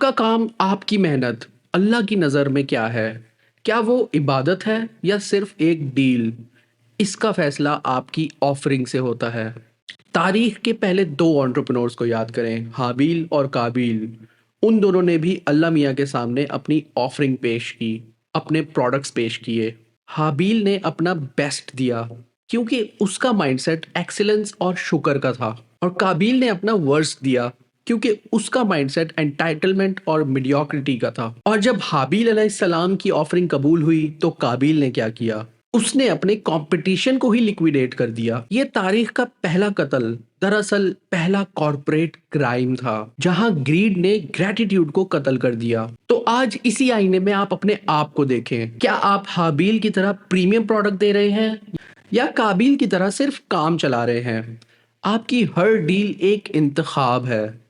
आपका काम, आपकी मेहनत अल्लाह की नज़र में क्या है? क्या वो इबादत है या सिर्फ़ एक डील? इसका फ़ैसला आपकी ऑफ़रिंग से होता है। तारीख़ के पहले 2 एंटरप्रेन्योर्स को याद करें, हाबिल और काबिल। उन दोनों ने भी अल्लाह मियाँ के सामने अपनी ऑफ़रिंग पेश की, अपने प्रोडक्ट्स पेश किए। हाबिल ने अपना बेस्ट दिया क्योंकि उसका माइंडसेट एक्सीलेंस और शुक्र का था, और काबिल ने अपना वर्स्ट दिया क्योंकि उसका माइंडसेट एंटाइटलमेंट और मीडियोक्रिटी का था। और जब हाबिल अलैहिस्सलाम की ऑफरिंग कबूल हुई तो काबिल ने क्या किया? उसने अपने कंपटीशन को ही लिक्विडेट कर दिया। ये तारीख का पहला कत्ल दरअसल पहला कॉर्पोरेट क्राइम था, जहां ग्रीड ने ग्रेटिट्यूड को कत्ल कर दिया। तो आज इसी आईने में आप अपने आप को देखें। क्या आप हाबिल की तरह प्रीमियम प्रोडक्ट दे रहे हैं या काबिल की तरह सिर्फ काम चला रहे हैं? आपकी हर डील एक इंतखाब है।